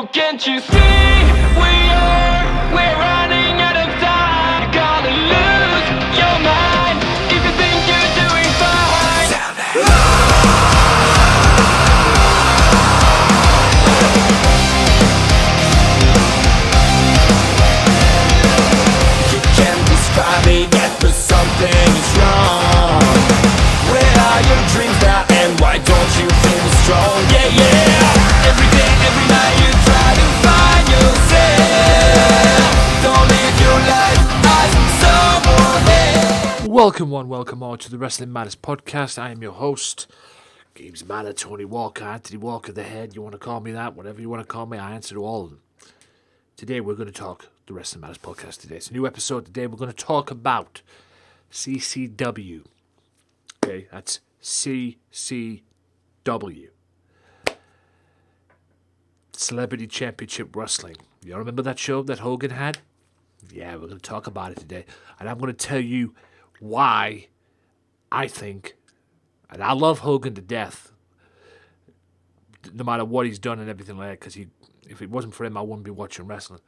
Oh, can't you see? We're running out of time. You gotta lose your mind if you think you're doing fine. You can't describe it yet, but something is wrong. Where are your dreams now, and why don't you feel strong? Yeah, yeah. Every day, every night, you try to find yourself. Don't live your life as someone else. Welcome welcome all to the Wrestling Matters podcast. I am your host, Games Matter, Tony Walker, Anthony Walker the Head. You want to call me that, whatever you want to call me, I answer to all of them. Today we're going to talk the Wrestling Matters podcast today. It's a new episode today. We're going to talk about CCW. Okay, that's CCW. Celebrity Championship Wrestling. You remember that show that Hogan had? Yeah, we're going to talk about it today. And I'm going to tell you why I think, and I love Hogan to death, no matter what he's done and everything like that, because if it wasn't for him, I wouldn't be watching wrestling.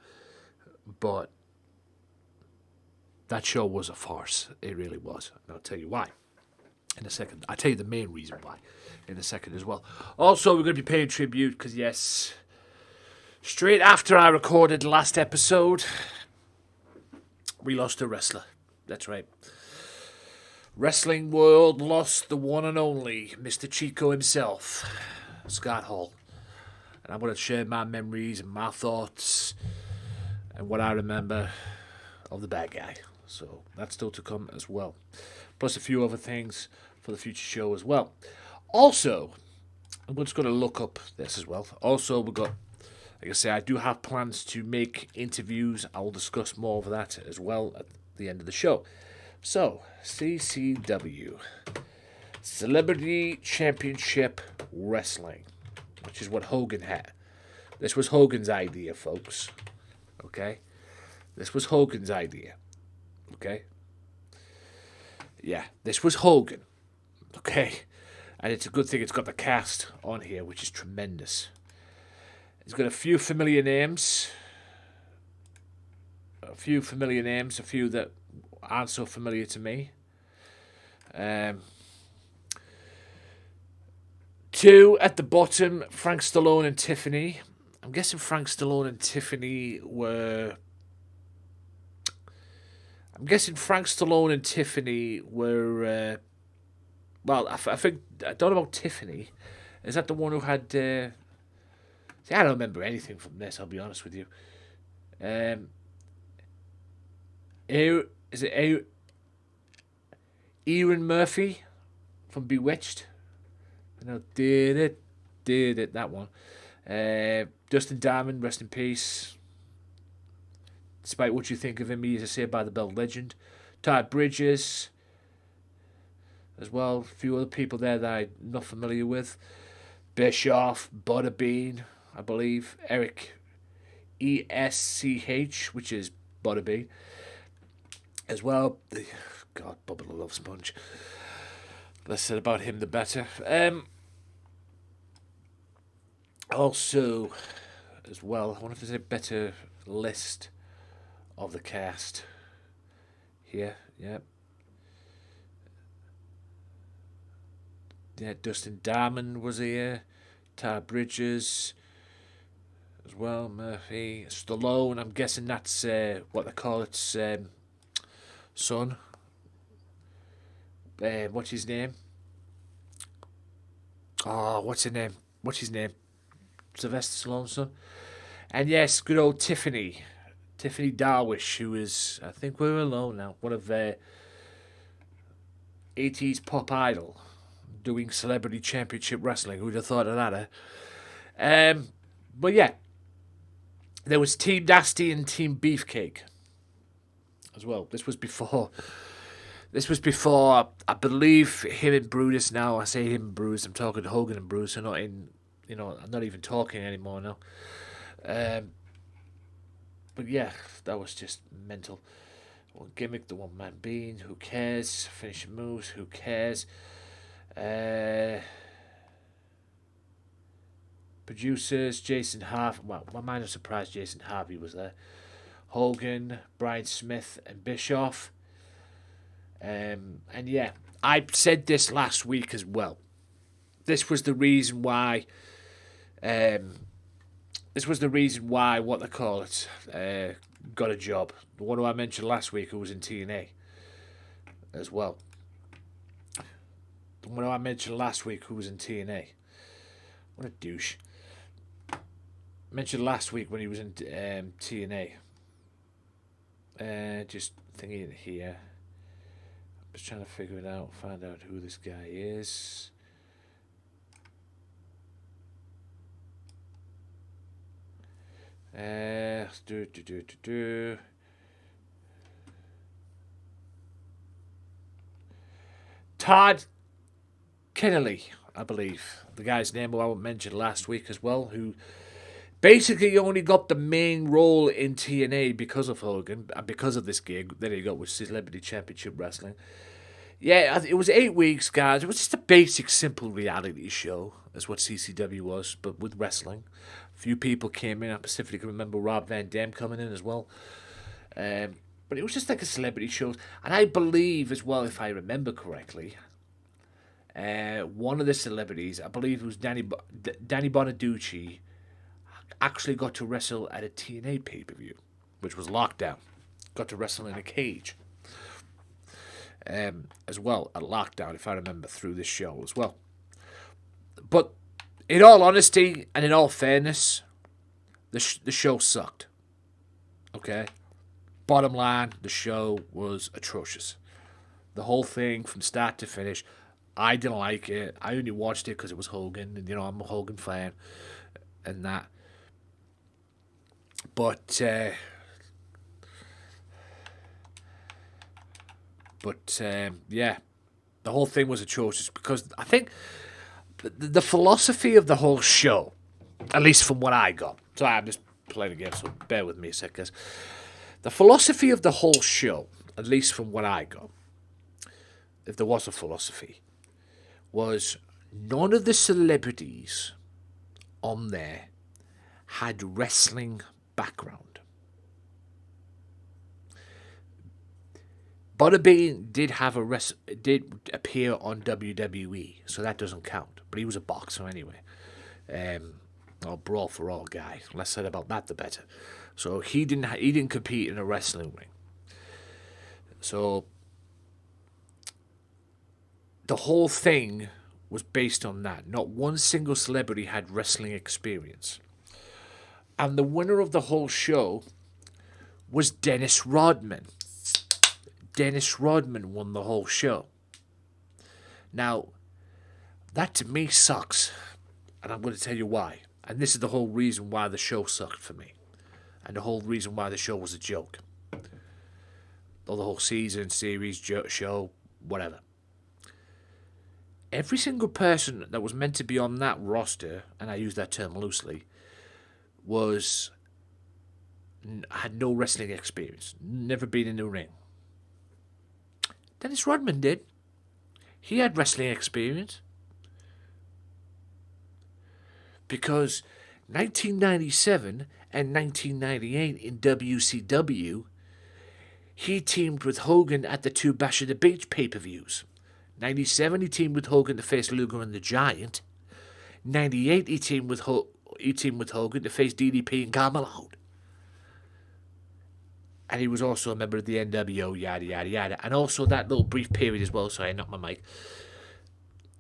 But that show was a farce. It really was. And I'll tell you why in a second. I'll tell you the main reason why in a second as well. Also, we're going to be paying tribute because, yes, straight after I recorded the last episode, we lost a wrestler. That's right. Wrestling world lost the one and only Mr. Chico himself, Scott Hall. And I'm going to share my memories and my thoughts and what I remember of the bad guy. So that's still to come as well. Plus a few other things for the future show as well. Also, I'm just going to look up this as well. Also, we've got, like I say, I do have plans to make interviews. I will discuss more of that as well at the end of the show. So, CCW, Celebrity Championship Wrestling, which is what Hogan had. This was Hogan's idea, folks. Okay? This was Hogan's idea. Okay? Yeah, this was Hogan. Okay? And it's a good thing it's got the cast on here, which is tremendous. It's got a few familiar names. A few that aren't so familiar to me. Two at the bottom, Frank Stallone and Tiffany. I'm guessing Frank Stallone and Tiffany were... well, I think... I don't know about Tiffany. Is that the one who had... See, I don't remember anything from this, I'll be honest with you. Is it Erin Murphy from Bewitched? Did it, that one. Dustin Diamond, rest in peace. Despite what you think of him, he is a Saved by the Bell legend. Todd Bridges, as well. A few other people there that I'm not familiar with. Bischoff, Butterbean, I believe. Eric ESCH, which is Butterbean. As well. God, Bubba the Love Sponge. Less said about him, the better. Also, as well, I wonder if there's a better list of the cast here. Yeah. Yeah, Dustin Diamond was here. Todd Bridges as well. Murphy. Stallone, I'm guessing that's what they call it, son. What's his name? Oh, what's his name? Sylvester Stallone's son. And yes, good old Tiffany Darwish, who is, I think we're alone now, one of their 80s pop idol, doing Celebrity Championship Wrestling. Who'd have thought of that, eh? But yeah, there was Team Nasty and Team Beefcake as well. This was before, I believe, him and Brutus. Now I say him and Brutus, I'm talking Hogan and Brutus. I'm not even talking anymore now. But yeah, that was just mental. One gimmick, the one man being, who cares? Finishing moves, who cares? Producers, Jason Harvey. Well, my mind was surprised Jason Harvey was there. Hogan, Brian Smith, and Bischoff. And yeah, I said this last week as well. This was the reason why. This was the reason why, what they call it, got a job. The one who I mentioned last week who was in TNA as well. The one who I mentioned last week who was in TNA. What a douche. Mentioned last week when he was in TNA. Just thinking it here. I'm just trying to figure it out, find out who this guy is. Todd Kennelly, I believe. The guy's name who I mentioned last week as well, who basically only got the main role in TNA because of Hogan and because of this gig that he got with Celebrity Championship Wrestling. Yeah, it was 8 weeks, guys. It was just a basic, simple reality show, is what CCW was, but with wrestling. A few people came in. I specifically remember Rob Van Dam coming in as well. But it was just like a celebrity show. And I believe as well, if I remember correctly, one of the celebrities, I believe it was Danny Bonaducci, actually got to wrestle at a TNA pay-per-view, which was Lockdown. Got to wrestle in a cage. As well at Lockdown, if I remember, through this show as well. But in all honesty and in all fairness, the show sucked. Okay? Bottom line, the show was atrocious. The whole thing from start to finish, I didn't like it. I only watched it because it was Hogan, and I'm a Hogan fan and that. But yeah, the whole thing was atrocious because I think the philosophy of the whole show, at least from what I got, so I'm just playing a game, so bear with me a sec, guys. The philosophy of the whole show, at least from what I got, if there was a philosophy, was none of the celebrities on there had wrestling background. Butterbean did appear on WWE, so that doesn't count. But he was a boxer anyway. Or brawl for all guy. Less said about that, the better. So he didn't compete in a wrestling ring. So the whole thing was based on that. Not one single celebrity had wrestling experience. And the winner of the whole show was Dennis Rodman. Dennis Rodman won the whole show. Now, that to me sucks. And I'm going to tell you why. And this is the whole reason why the show sucked for me. And the whole reason why the show was a joke. Or the whole season, series, show, whatever. Every single person that was meant to be on that roster, and I use that term loosely, had no wrestling experience. Never been in the ring. Dennis Rodman did. He had wrestling experience. Because 1997 and 1998 in WCW, he teamed with Hogan at the two Bash at the Beach pay-per-views. 97, he teamed with Hogan to face Luger and the Giant. 98, he teamed with Hogan to face DDP and Carmelo. And he was also a member of the NWO, yada, yada, yada. And also that little brief period as well. Sorry, I knocked my mic.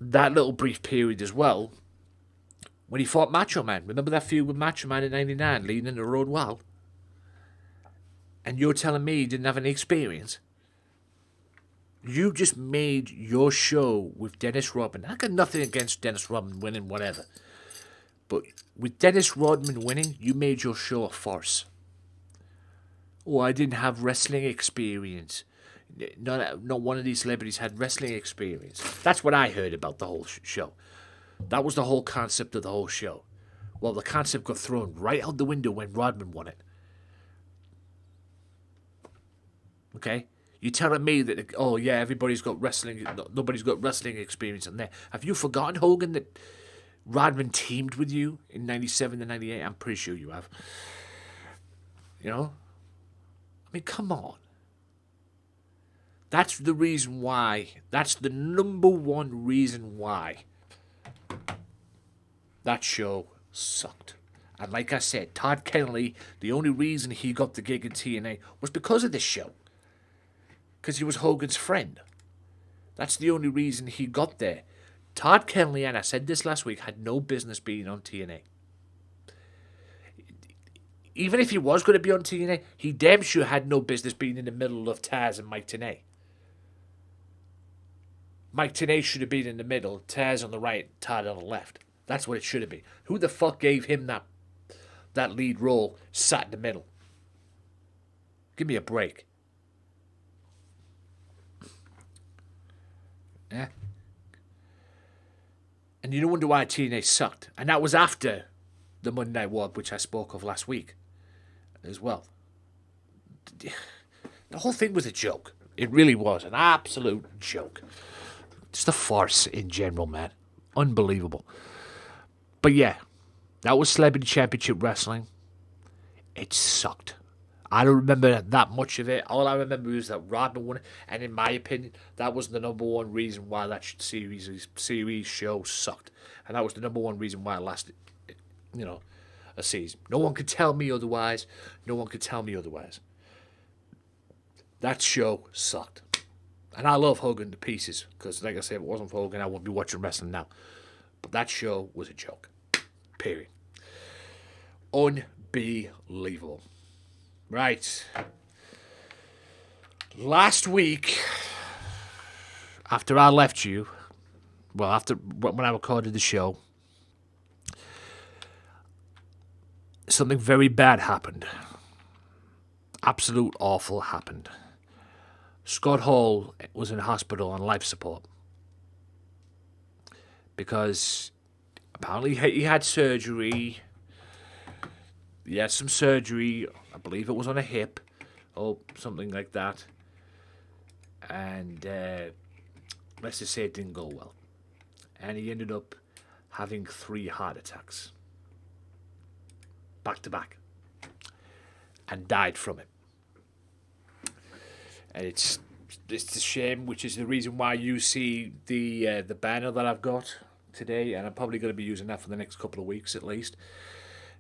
That little brief period as well, when he fought Macho Man. Remember that feud with Macho Man in 99, leading in the Road Wild? And you're telling me he didn't have any experience? You just made your show with Dennis Rodman. I got nothing against Dennis Rodman winning, whatever. But with Dennis Rodman winning, you made your show a farce. Oh, I didn't have wrestling experience. Not one of these celebrities had wrestling experience. That's what I heard about the whole show. That was the whole concept of the whole show. Well, the concept got thrown right out the window when Rodman won it. Okay? You're telling me that, oh yeah, everybody's got wrestling, nobody's got wrestling experience in there. Have you forgotten, Hogan, that Rodman teamed with you in 97 to 98. I'm pretty sure you have. You know? I mean, come on. That's the reason why. That's the number one reason why that show sucked. And like I said, Todd Kennedy, the only reason he got the gig in TNA was because of this show. Because he was Hogan's friend. That's the only reason he got there. Todd Kennedy, and I said this last week, had no business being on TNA. Even if he was going to be on TNA, he damn sure had no business being in the middle of Taz and Mike Tenay. Mike Tenay should have been in the middle, Taz on the right, Todd on the left. That's what it should have been. Who the fuck gave him that lead role, sat in the middle? Give me a break. Yeah. And you don't wonder why TNA sucked. And that was after the Monday Night War, which I spoke of last week as well. The whole thing was a joke. It really was an absolute joke. Just a farce in general, man. Unbelievable. But yeah, that was Celebrity Championship Wrestling. It sucked. I don't remember that much of it. All I remember is that Rodman won it. And in my opinion, that was the number one reason why that series show sucked. And that was the number one reason why it lasted, a season. No one could tell me otherwise. No one could tell me otherwise. That show sucked. And I love Hogan to pieces. Because, like I said, if it wasn't for Hogan, I wouldn't be watching wrestling now. But that show was a joke. Period. Unbelievable. Right. Last week, after I left you, after when I recorded the show, something very bad happened. Absolute awful happened. Scott Hall was in hospital on life support because apparently he had surgery. He had some surgery. I believe it was on a hip or something like that. And let's just say it didn't go well. And he ended up having 3 heart attacks. Back to back. And died from it. And it's a shame, which is the reason why you see the banner that I've got today. And I'm probably going to be using that for the next couple of weeks at least.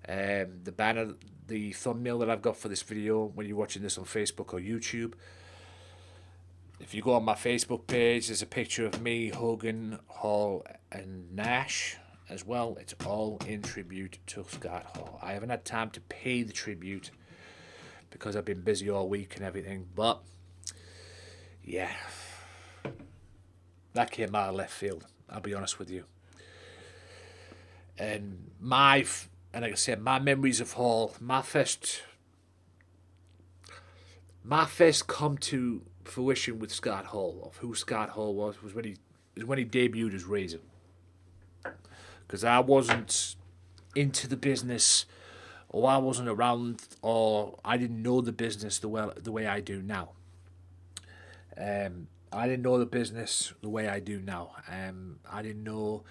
The banner, the thumbnail that I've got for this video when you're watching this on Facebook or YouTube. If you go on my Facebook page, there's a picture of me, Hogan, Hall, and Nash as well. It's all in tribute to Scott Hall. I haven't had time to pay the tribute because I've been busy all week and everything, but yeah, that came out of left field, I'll be honest with you. And like I said, my memories of Hall, my first come to fruition with Scott Hall, of who Scott Hall was when he debuted as Razor. Because I wasn't into the business, or I wasn't around, or I didn't know the business the way I do now. I didn't know the business the way I do now. I didn't know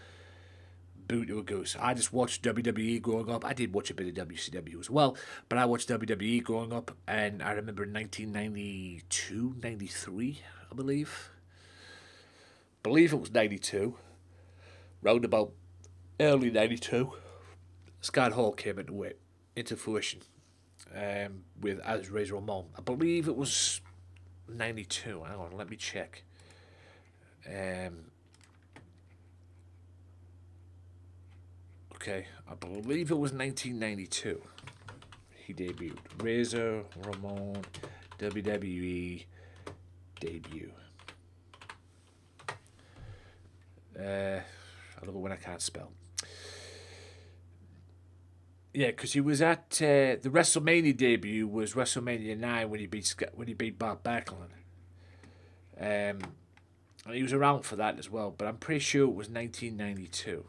Boot to a Goose. I just watched WWE growing up. I did watch a bit of WCW as well, but I watched WWE growing up, and I remember in 1992, 93, I believe it was 92, round about early 92, Scott Hall came into fruition as Razor Ramon. I believe it was 92. Hang on, let me check. Okay, I believe it was 1992. He debuted. Razor Ramon WWE debut. I love it when I can't spell. Yeah, because he was at the WrestleMania debut was WrestleMania 9 when he beat Bob Backlund. And he was around for that as well, but I'm pretty sure it was 1992.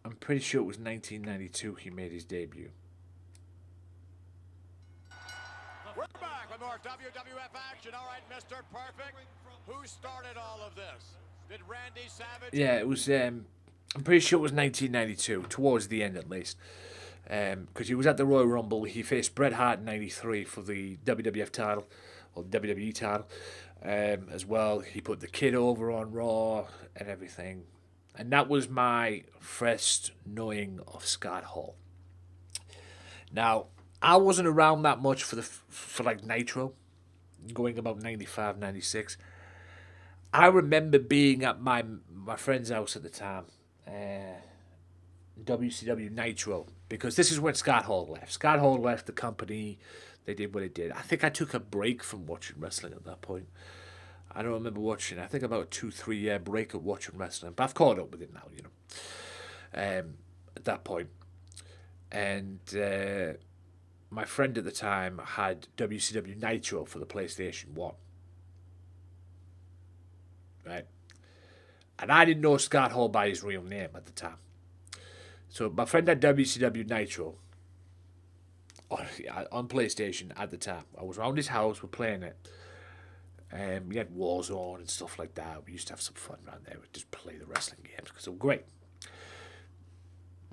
I'm pretty sure it was 1992 he made his debut. We're back with more WWF action. All right, Mr. Perfect. Who started all of this? Yeah, it was. I'm pretty sure it was 1992, towards the end at least. Because he was at the Royal Rumble. He faced Bret Hart in '93 for the WWF title or WWE title. As well, he put the Kid over on Raw and everything, and that was my first knowing of Scott Hall. Now, I wasn't around that much for like Nitro, going about 95, 96. I remember being at my friend's house at the time, WCW Nitro, because this is when Scott Hall left. Scott Hall left the company. They did what it did. I think I took a break from watching wrestling at that point. I don't remember watching. I think about a 2-3 year break of watching wrestling, but I've caught up with it now. At that point, and my friend at the time had WCW Nitro for the PlayStation 1. Right? And I didn't know Scott Hall by his real name at the time. So my friend had WCW Nitro on PlayStation at the time. I was around his house, we're playing it. We had Warzone and stuff like that. We used to have some fun around there. We'd just play the wrestling games because they were great.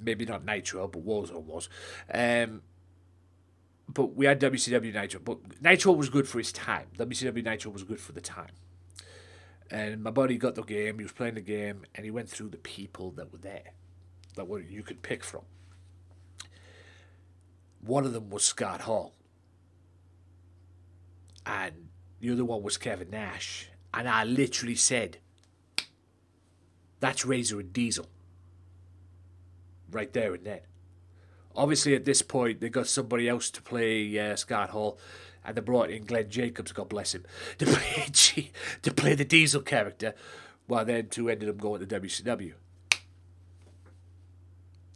Maybe not Nitro, but Warzone was. But we had WCW Nitro. But Nitro was good for his time. WCW Nitro was good for the time. And my buddy got the game, he was playing the game, and he went through the people that were there, you could pick from. One of them was Scott Hall. And the other one was Kevin Nash. And I literally said, that's Razor and Diesel. Right there and then. Obviously, at this point, they got somebody else to play Scott Hall. And they brought in Glenn Jacobs, God bless him, to play the Diesel character, while them two ended up going to WCW.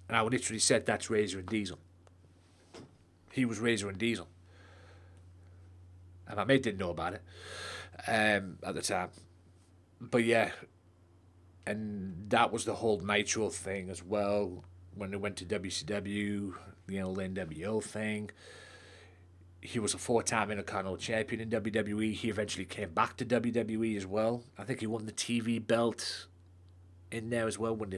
And I literally said, that's Razor and Diesel. He was Razor and Diesel. And my mate didn't know about it at the time. But yeah, and that was the whole Nitro thing as well. When they went to WCW, the NWO thing. He was a 4-time Intercontinental Champion in WWE. He eventually came back to WWE as well. I think he won the TV belt in there as well. When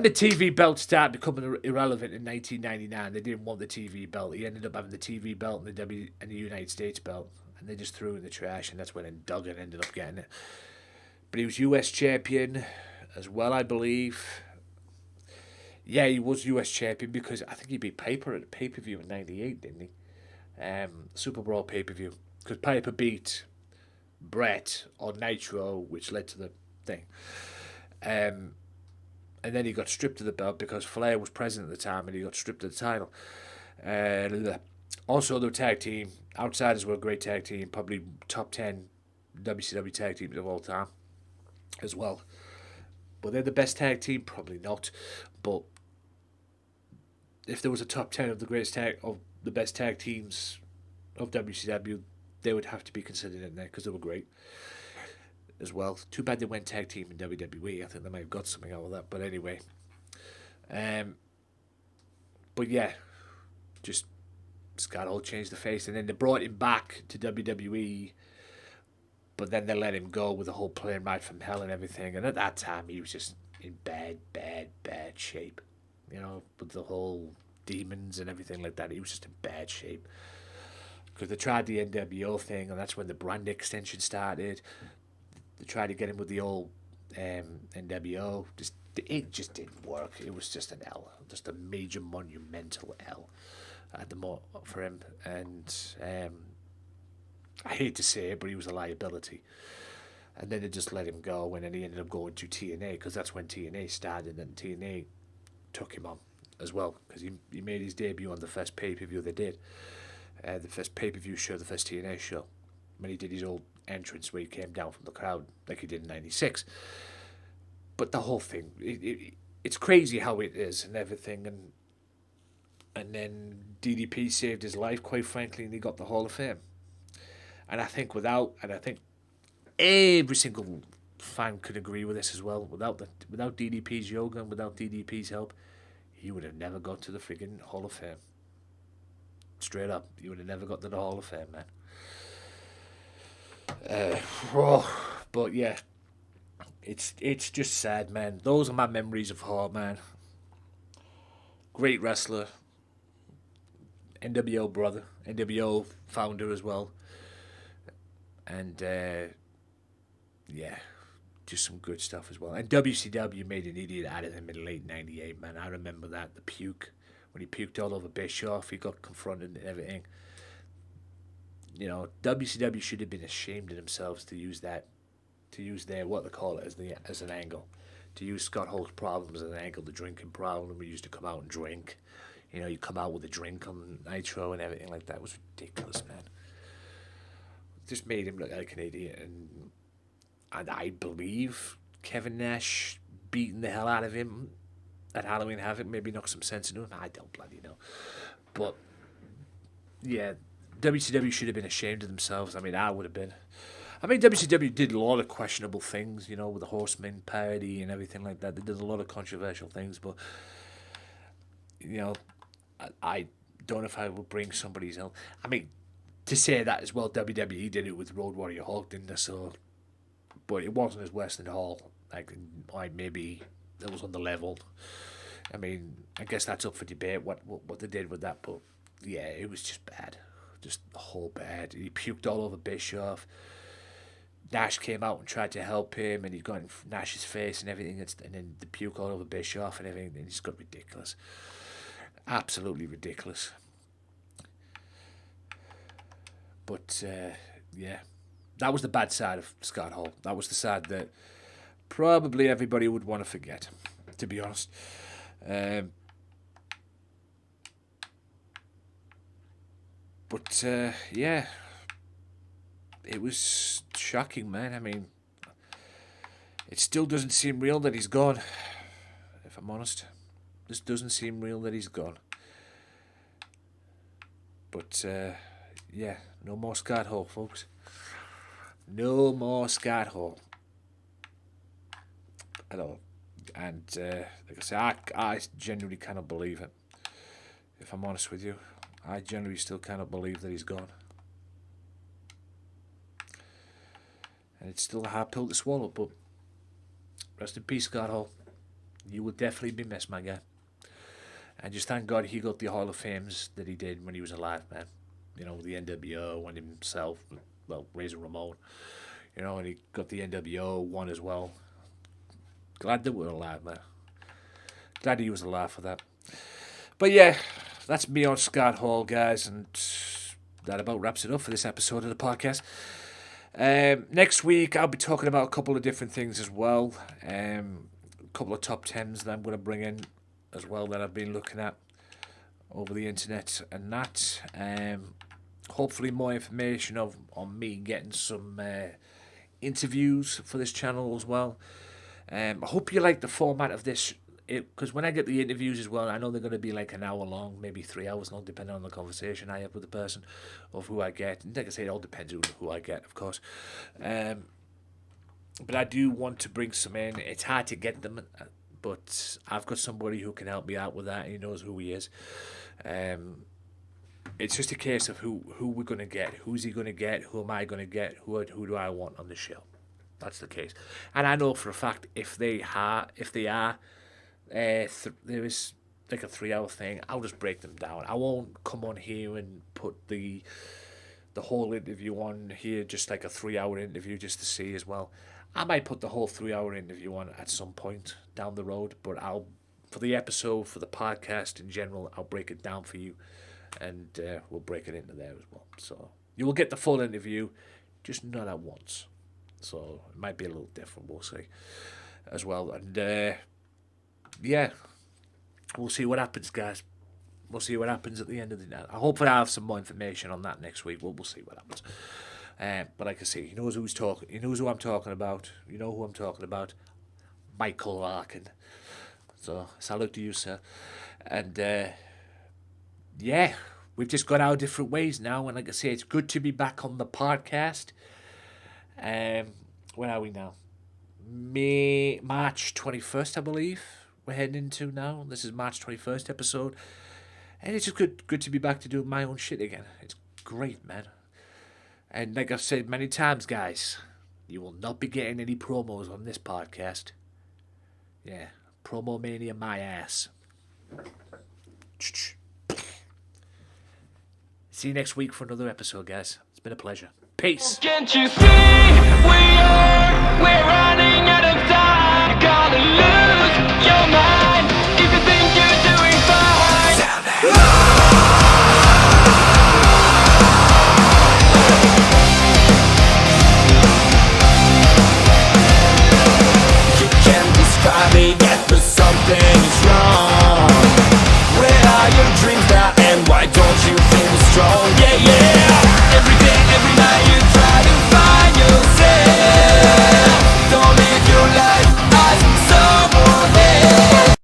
the TV belt started becoming irrelevant in 1999, they didn't want the TV belt. He ended up having the TV belt and the United States belt, and they just threw it in the trash, and that's when Duggan ended up getting it. But he was US champion as well, I believe. Yeah, he was US champion because I think he beat Piper at the pay-per-view in 98, didn't he? Super Brawl pay-per-view, because Piper beat Brett on Nitro, which led to the thing. And then he got stripped of the belt because Flair was president at the time, and he got stripped of the title. Also, the tag team, Outsiders were a great tag team, probably top 10 WCW tag teams of all time as well. But they're the best tag team? Probably not. But if there was a top 10 of the best tag teams of WCW, they would have to be considered in there because they were great as well. Too bad they went tag team in WWE. I think they might have got something out of that. But anyway. But yeah, just Scott Hall changed the face. And then they brought him back to WWE. But then they let him go with the whole plane ride from hell and everything. And at that time, he was just in bad shape. With the whole demons and everything like that. He was just in bad shape. Because they tried the NWO thing, and that's when the brand extension started. They tried to get him with the old NWO. It just didn't work. It was just an L. Just a major monumental L for him. And I hate to say it, but he was a liability. And then they just let him go, and then he ended up going to TNA, because that's when TNA started, and TNA took him on as well, because he made his debut on the first pay-per-view they did. The first pay-per-view show, the first TNA show, when he did his old entrance where he came down from the crowd like he did in 96. But the whole thing, it's crazy how it is and everything, and then DDP saved his life, quite frankly, and he got the Hall of Fame. And I think every single fan could agree with this as well. Without DDP's yoga and without DDP's help, he would have never got to the friggin' Hall of Fame. Straight up, he would have never got to the Hall of Fame, man. But yeah, it's just sad, man. Those are my memories of Hall, man. Great wrestler, NWO brother, NWO founder as well, and yeah, just some good stuff as well. And WCW made an idiot out of him in late '98, man. I remember that, the puke when he puked all over Bischoff. He got confronted and everything. You know, WCW should have been ashamed of themselves to use that, to use their, what they call it, as an angle, to use Scott Hall's problems as an angle, the drinking problem. We used to come out and drink. You know, you come out with a drink on Nitro and everything like that. It was ridiculous, man. It just made him look like an idiot. And I believe Kevin Nash beating the hell out of him at Halloween Havoc maybe knocked some sense into him. I don't bloody know. But, yeah, WCW should have been ashamed of themselves. I mean, I would have been. I mean, WCW did a lot of questionable things, you know, with the Horseman parody and everything like that. They did a lot of controversial things, but, you know, I don't know if I would bring somebody's else. I mean, to say that as well, WWE did it with Road Warrior Hawk, didn't they? So, but it wasn't as Western Hall. Like maybe it was on the level. I mean, I guess that's up for debate what they did with that, but yeah, it was just bad, just the whole bad. He puked all over Bischoff. Nash came out and tried to help him, and he got in Nash's face and everything, and then the puke all over Bischoff and everything, and it just got ridiculous. Absolutely ridiculous. But, yeah, that was the bad side of Scott Hall. That was the side that probably everybody would want to forget, to be honest. But, yeah, it was shocking, man. I mean, it still doesn't seem real that he's gone, if I'm honest. This doesn't seem real that he's gone. But, yeah, no more Scott Hall, folks. No more Scott Hall. At all. And, like I say, I genuinely cannot believe it. If I'm honest with you, I genuinely still cannot believe that he's gone. And it's still a hard pill to swallow, but rest in peace, Scott Hall. You will definitely be missed, my guy. And just thank God he got the Hall of Fames that he did when he was alive, man. You know, the NWO and himself, well, Razor Ramon. You know, and he got the NWO one as well. Glad that we're alive, man. Glad he was alive for that. But yeah, that's me on Scott Hall, guys, and that about wraps it up for this episode of the podcast. Next week, I'll be talking about a couple of different things as well. A couple of top 10s that I'm going to bring in as well that I've been looking at over the internet and that. Hopefully more information on me getting some interviews for this channel as well. I hope you like the format of this, because when I get the interviews as well, I know they're going to be like an hour long, maybe 3 hours long, depending on the conversation I have with the person of who I get. And like I say, it all depends on who I get, of course. But I do want to bring some in. It's hard to get them, but I've got somebody who can help me out with that. He knows who he is. It's just a case of who we're going to get. Who's he going to get? Who am I going to get? Who do I want on the show? That's the case. And I know for a fact if they are, there is like a 3 hour thing, I'll just break them down. I won't come on here and put the whole interview on here, just like a 3 hour interview just to see as well. I might put the whole 3 hour interview on at some point down the road, but for the episode, for the podcast in general, I'll break it down for you, and we'll break it into there as well. So you will get the full interview, just not at once. So it might be a little different, we'll see as well. And yeah, we'll see what happens, guys. We'll see what happens at the end of the night. I hope I have some more information on that next week. We'll see what happens. But like I say, he knows who's talking. He knows who I'm talking about. You know who I'm talking about. Michael Larkin. So salute to you, sir. And yeah, we've just gone our different ways now. And like I say, it's good to be back on the podcast. Where are we now? March 21st, I believe we're heading into now. This is March 21st episode. And it's just good to be back to doing my own shit again. It's great, man. And like I've said many times, guys, You will not be getting any promos on this podcast. Yeah, promo mania my ass. See you next week for another episode, guys. It's been a pleasure. Peace. Can't you see we're running out of time? You're gonna lose your mind if you think you're doing fine. You can't describe it yet, but something is wrong. Where are your dreams now, and why don't you feel strong? Yeah, yeah.